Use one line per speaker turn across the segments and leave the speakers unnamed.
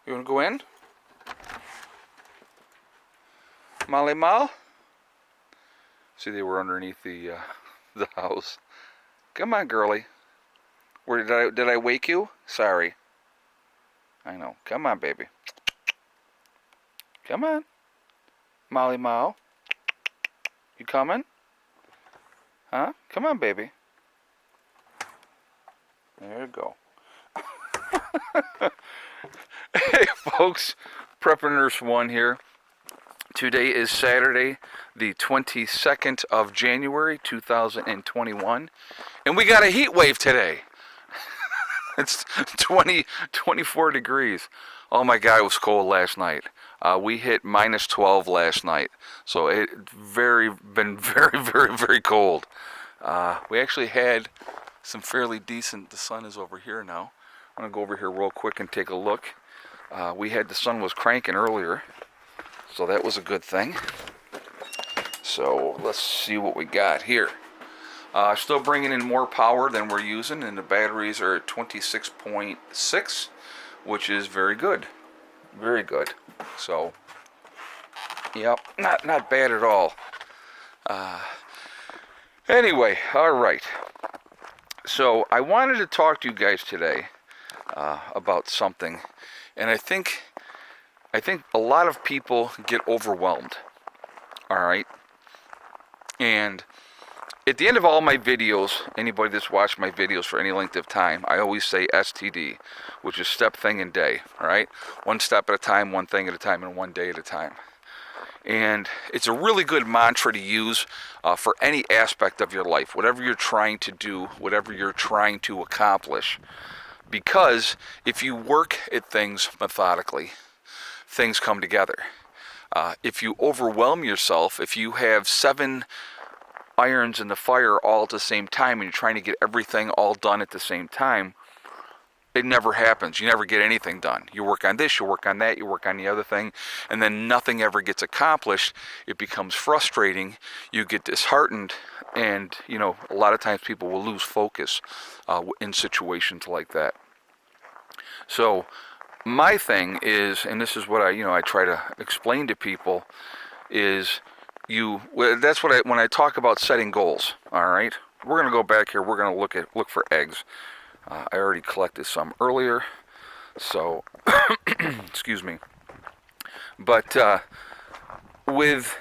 You want to go in? Molly Mal? See, they were underneath the house. Come on, girlie. Where did I wake you? Sorry. I know. Come on, baby. Come on. Molly Mal. You coming? Huh? Come on, baby. There you go. Hey, folks. Prepper Nurse 1 here. Today is Saturday, the 22nd of January, 2021. And we got a heat wave today. It's 24 degrees. Oh my God, it was cold last night. We hit minus 12 last night. So it's been very cold. We actually had some fairly decent, the sun is over here now. I'm going to go over here real quick and take a look. The sun was cranking earlier. So that was a good thing. So let's see what we got here. Still bringing in more power than we're using, and the batteries are at 26.6, which is very good. Very good. So, yep, not bad at all. Anyway, all right. So I wanted to talk to you guys today about something, and I think a lot of people get overwhelmed. All right, and at the end of all my videos, anybody that's watched my videos for any length of time, I always say STD, which is step, thing, and day, all right? One step at a time, one thing at a time, and one day at a time. And it's a really good mantra to use for any aspect of your life, whatever you're trying to do, whatever you're trying to accomplish. Because if you work at things methodically, things come together. If you overwhelm yourself, if you have 7 irons in the fire all at the same time and you're trying to get everything all done at the same time, it never happens. You never get anything done. You work on this, you work on that, you work on the other thing, and then nothing ever gets accomplished. It becomes frustrating. You get disheartened, and a lot of times people will lose focus in situations like that. So my thing is, and this is what I try to explain to people, is that's what when I talk about setting goals. All right, we're gonna go back here. We're gonna look for eggs. I already collected some earlier, so excuse me. But with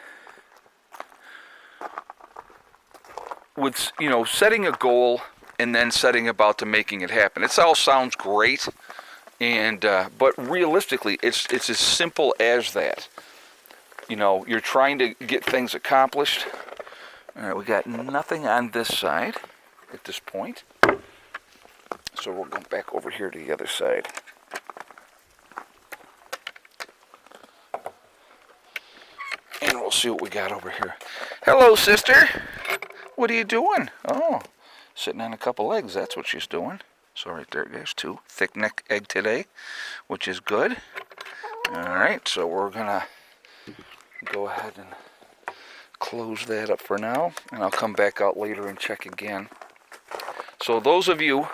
setting a goal and then setting about to making it happen, it all sounds great, and but realistically, it's as simple as that. You're trying to get things accomplished. All right, we got nothing on this side at this point. So we'll go back over here to the other side. And we'll see what we got over here. Hello, sister. What are you doing? Oh, sitting on a couple eggs. That's what she's doing. So right there's 2. Thick neck egg today, which is good. All right, so we're going to go ahead and close that up for now, and I'll come back out later and check again. So those of you,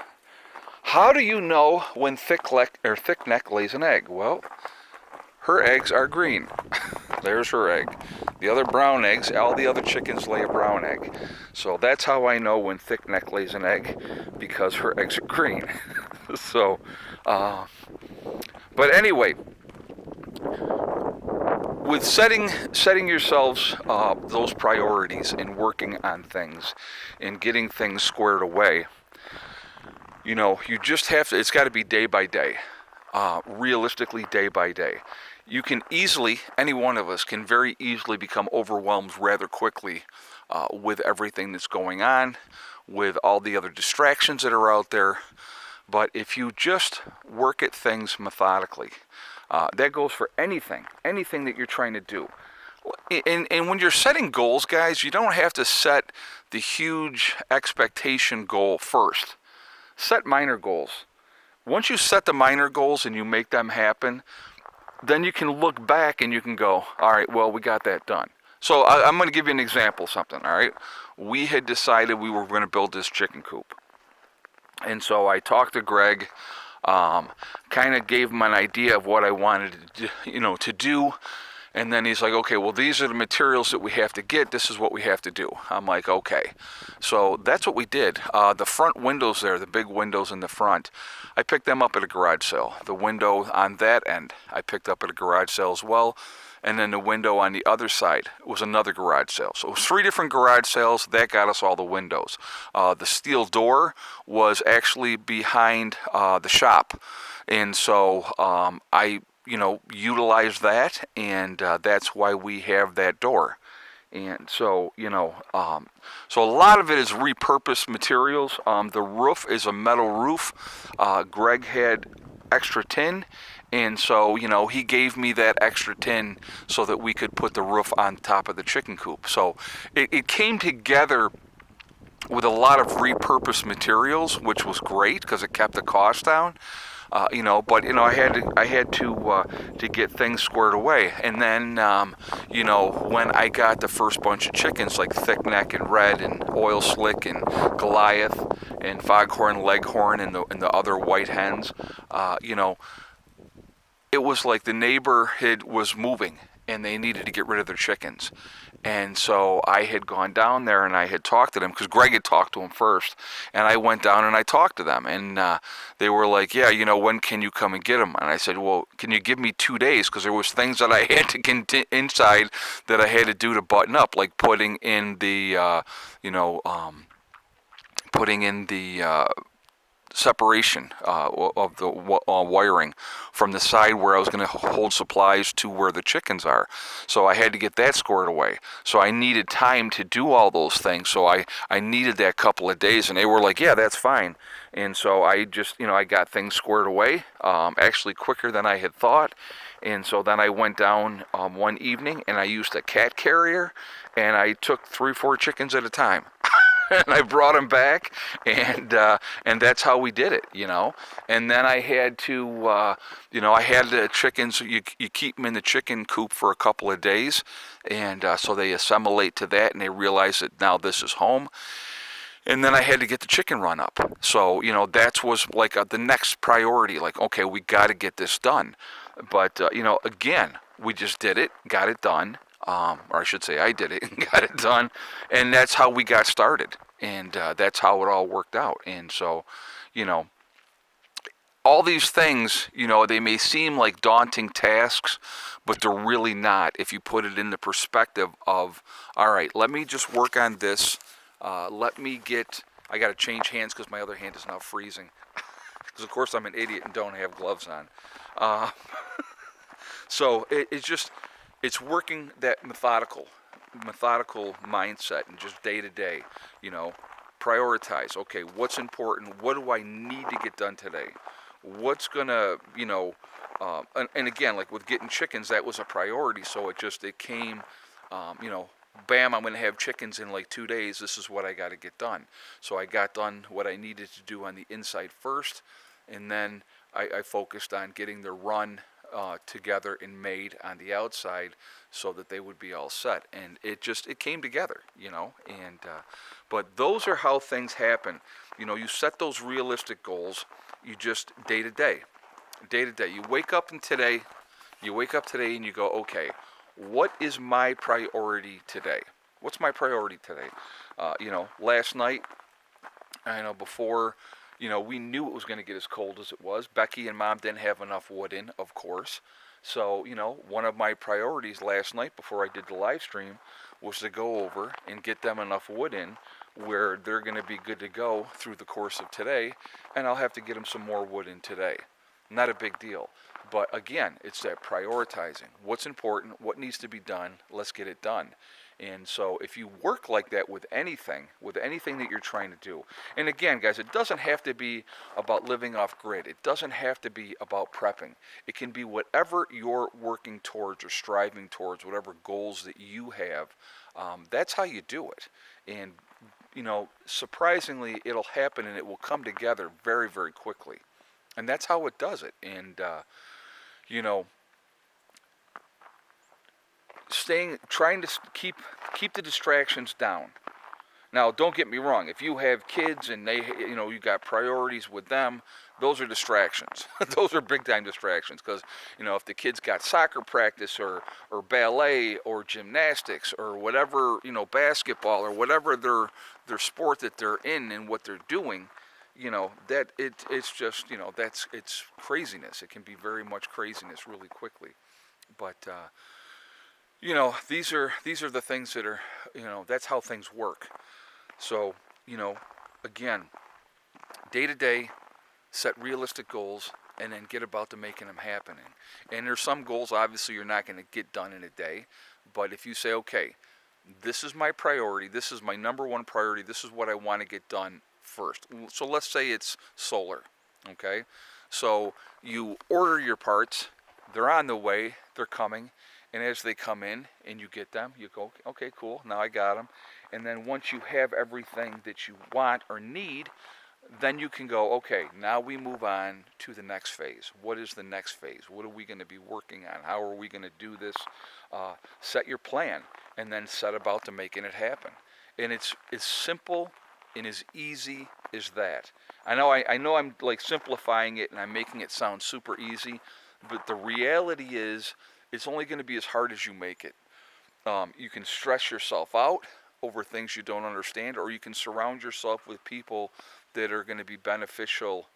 how do you know when thick neck lays an egg? Well, her eggs are green. There's her egg. The other brown eggs, all the other chickens lay a brown egg. So that's how I know when thick neck lays an egg, because her eggs are green. So, but anyway, with setting yourselves those priorities and working on things and getting things squared away, you just have to, it's got to be day by day, realistically day by day. You can easily, any one of us can very easily become overwhelmed rather quickly with everything that's going on, with all the other distractions that are out there. But if you just work at things methodically, that goes for anything that you're trying to do. And when you're setting goals, guys, you don't have to set the huge expectation goal first. Set minor goals. Once you set the minor goals and you make them happen, then you can look back and you can go, all right, well, we got that done. So I'm going to give you an example of something, all right? We had decided we were going to build this chicken coop. And so I talked to Greg Kind of gave him an idea of what I wanted to do. And then he's like, okay, well, these are the materials that we have to get. This is what we have to do. I'm like, okay. So that's what we did. The front windows there, the big windows in the front, I picked them up at a garage sale. The window on that end, I picked up at a garage sale as well. And then the window on the other side was another garage sale. So it was 3 different garage sales. That got us all the windows. The steel door was actually behind the shop. And so I utilize that, and that's why we have that door. And so, so a lot of it is repurposed materials. The roof is a metal roof. Greg had extra tin, and so, he gave me that extra tin so that we could put the roof on top of the chicken coop. So it came together with a lot of repurposed materials, which was great because it kept the cost down. But I had to get things squared away, and then when I got the first bunch of chickens like Thick Neck and Red and Oil Slick and Goliath and Foghorn Leghorn and the other white hens, it was like the neighborhood was moving and they needed to get rid of their chickens. And so I had gone down there and I had talked to them because Greg had talked to them first. And I went down and I talked to them. And they were like, yeah, when can you come and get them? And I said, well, can you give me 2 days? Because there was things that I had to get inside that I had to do to button up, like putting in the, separation of the wiring from the side where I was going to hold supplies to where the chickens are. So I had to get that squared away. So I needed time to do all those things. So I needed that couple of days, and they were like, yeah, that's fine. And so I just, I got things squared away, actually quicker than I had thought. And so then I went down one evening and I used a cat carrier and I took 3-4 chickens at a time. And I brought them back, and that's how we did it, And then I had to, I had the chickens. You keep them in the chicken coop for a couple of days, and so they assimilate to that, and they realize that now this is home. And then I had to get the chicken run up. So that was like the next priority. Like, okay, we got to get this done. But again, we just did it, got it done. Or I should say I did it and got it done, and that's how we got started, and that's how it all worked out. And so, all these things, they may seem like daunting tasks, but they're really not if you put it in the perspective of, all right, let me just work on this. I got to change hands because my other hand is now freezing, because of course I'm an idiot and don't have gloves on. So it's working that methodical mindset and just day to day, prioritize. Okay, what's important? What do I need to get done today? What's gonna, and again, like with getting chickens, that was a priority. So it came, bam, I'm gonna have chickens in like 2 days. This is what I got to get done. So I got done what I needed to do on the inside first, and then I focused on getting the run together and made on the outside so that they would be all set, and it came together, and but those are how things happen. You set those realistic goals. You just day to day. You wake up today and you go, okay, what is my priority today? What's my priority today? Last night, before we knew it was going to get as cold as it was. Becky and Mom didn't have enough wood in, of course. So, one of my priorities last night before I did the live stream was to go over and get them enough wood in where they're going to be good to go through the course of today, and I'll have to get them some more wood in today. Not a big deal. But again, it's that prioritizing. What's important? What needs to be done? Let's get it done. And so if you work like that with anything that you're trying to do, and again, guys, it doesn't have to be about living off grid. It doesn't have to be about prepping. It can be whatever you're working towards or striving towards, whatever goals that you have. That's how you do it. And, surprisingly, it'll happen and it will come together very, very quickly. And that's how it does it. And, trying to keep the distractions down. Now, don't get me wrong. If you have kids and they, you got priorities with them, those are distractions. Those are big time distractions because, if the kids got soccer practice or ballet or gymnastics or whatever, basketball or whatever their sport that they're in and what they're doing, that it's just, it's craziness. It can be very much craziness really quickly. But, these are the things that are, that's how things work. So, again, day to day, set realistic goals, and then get about to making them happening. And there's some goals, obviously, you're not going to get done in a day. But if you say, okay, this is my priority, this is my number one priority, this is what I want to get done first. So let's say it's solar, okay? So you order your parts, they're on the way, they're coming, and as they come in and you get them, you go, okay, cool, now I got them. And then once you have everything that you want or need, then you can go, okay, now we move on to the next phase. What is the next phase? What are we going to be working on? How are we going to do this? Set your plan and then set about to making it happen. And it's as simple and as easy as that. I know I'm like simplifying it and I'm making it sound super easy, but the reality is it's only going to be as hard as you make it. You can stress yourself out over things you don't understand, or you can surround yourself with people that are going to be beneficial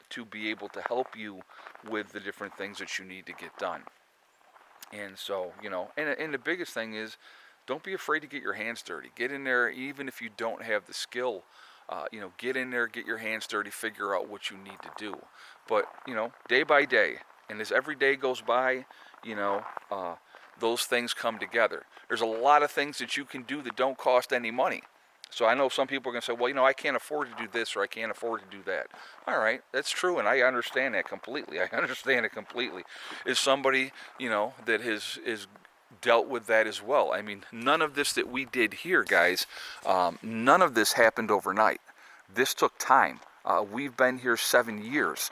to be able to help you with the different things that you need to get done. And so, and the biggest thing is, don't be afraid to get your hands dirty. Get in there, even if you don't have the skill. Get in there, get your hands dirty, figure out what you need to do. But, day by day, and as every day goes by, those things come together. There's a lot of things that you can do that don't cost any money. So I know some people are going to say, well, I can't afford to do this or I can't afford to do that. All right, that's true, and I understand that completely. Is somebody, that is dealt with that as well. I mean, none of this that we did here, guys, none of this happened overnight. This took time. We've been here 7 years.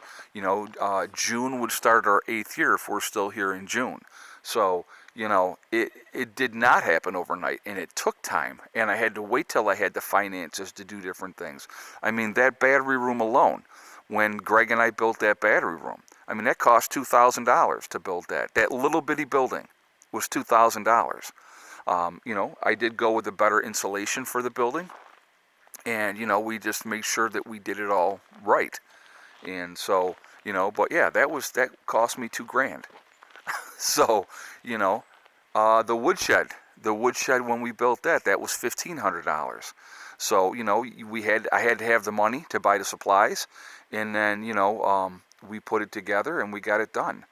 June would start our 8th year if we're still here in June. So, it did not happen overnight, and it took time, and I had to wait till I had the finances to do different things. I mean, that battery room alone, when Greg and I built that battery room, I mean, that cost $2,000 to build that. That little bitty building was $2,000. I did go with a better insulation for the building, and, we just made sure that we did it all right. And so, but yeah, that cost me $2,000. So, the woodshed when we built that was $1,500. So, I had to have the money to buy the supplies, and then, we put it together and we got it done.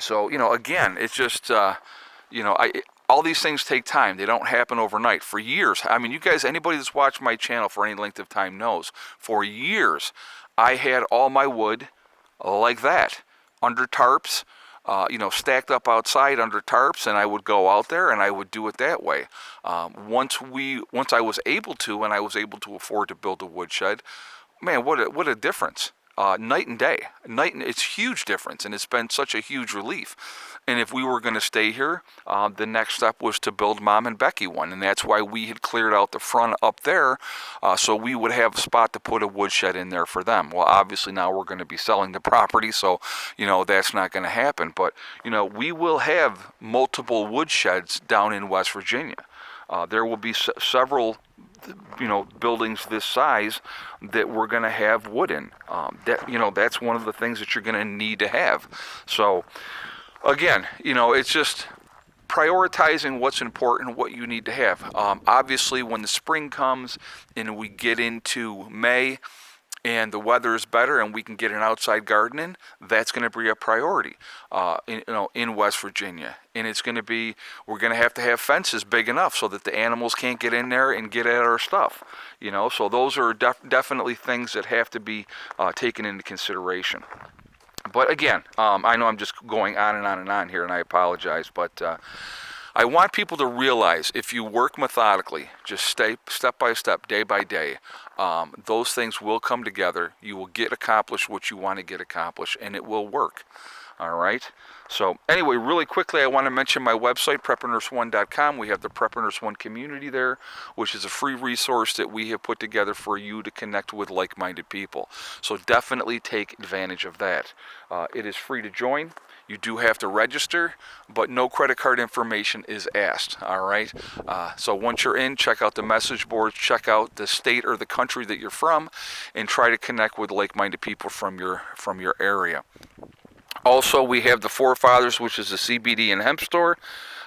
So, again, it's just, all these things take time. They don't happen overnight. For years, I mean, you guys, anybody that's watched my channel for any length of time knows, for years, I had all my wood like that, under tarps, stacked up outside under tarps, and I would go out there and I would do it that way. Once I was able to, and I was able to afford to build a woodshed, man, what a difference. Night and day. It's huge difference, and it's been such a huge relief. And if we were going to stay here, the next step was to build Mom and Becky one, and that's why we had cleared out the front up there, so we would have a spot to put a woodshed in there for them. Well, obviously now we're going to be selling the property, so that's not going to happen. But we will have multiple woodsheds down in West Virginia. There will be several buildings this size that we're going to have wood in. That's one of the things that you're going to need to have. So again, it's just prioritizing what's important, what you need to have. Obviously, when the spring comes and we get into May and the weather is better and we can get an outside garden in, that's going to be a priority in West Virginia. And it's going to be, we're going to have fences big enough so that the animals can't get in there and get at our stuff. So those are definitely things that have to be taken into consideration. But again, I know I'm just going on and on and on here, and I apologize, but I want people to realize if you work methodically, just step by step, day by day, those things will come together. You will get accomplished what you want to get accomplished, and it will work. All right. So anyway, really quickly, I want to mention my website, preppernurse1.com. We have the Prepper Nurse 1 community there, which is a free resource that we have put together for you to connect with like-minded people. So definitely take advantage of that. It is free to join. You do have to register, but no credit card information is asked. All right. So once you're in, check out the message boards, check out the state or the country that you're from, and try to connect with like-minded people from your area. Also, we have the Forefathers, which is a CBD and hemp store.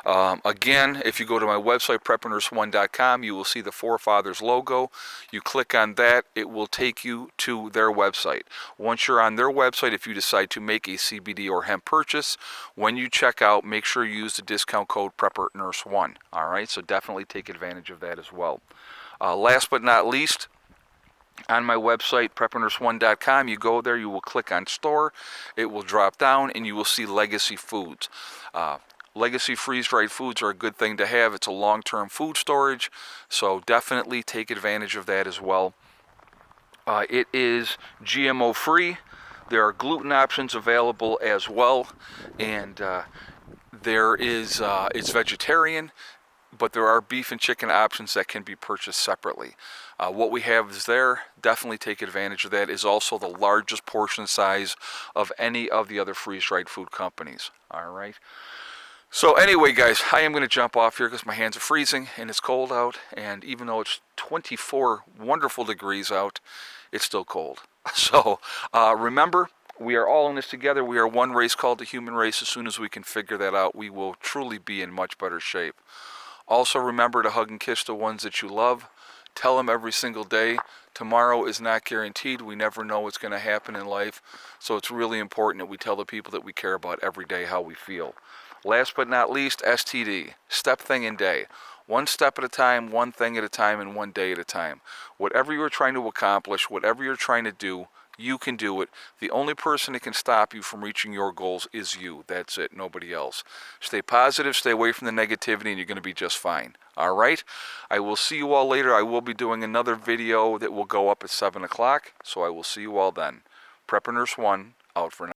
Again, if you go to my website, preppernurse1.com, you will see the Forefathers logo. You click on that, it will take you to their website. Once you're on their website, if you decide to make a CBD or hemp purchase, when you check out, make sure you use the discount code PrepperNurse1. All right, so definitely take advantage of that as well. Last but not least, on my website, preppernurse1.com, you go there, you will click on store, it will drop down, and you will see Legacy Foods. Legacy freeze-dried foods are a good thing to have. It's a long-term food storage, so definitely take advantage of that as well. It is GMO-free. There are gluten options available as well, and it's vegetarian, but there are beef and chicken options that can be purchased separately. What we have is there. Definitely take advantage of that. Is also the largest portion size of any of the other freeze-dried food companies. All right. So anyway, guys, I am going to jump off here because my hands are freezing and it's cold out. And even though it's 24 wonderful degrees out, it's still cold. So remember, we are all in this together. We are one race called the human race. As soon as we can figure that out, we will truly be in much better shape. Also remember to hug and kiss the ones that you love. Tell them every single day. Tomorrow is not guaranteed. We never know what's going to happen in life. So it's really important that we tell the people that we care about every day how we feel. Last but not least, STD, step, thing, and day. One step at a time, one thing at a time, and one day at a time. Whatever you're trying to accomplish, whatever you're trying to do, you can do it. The only person that can stop you from reaching your goals is you. That's it, nobody else. Stay positive, stay away from the negativity, and you're going to be just fine. All right? I will see you all later. I will be doing another video that will go up at 7 o'clock, so I will see you all then. Prepper Nurse 1, out for now.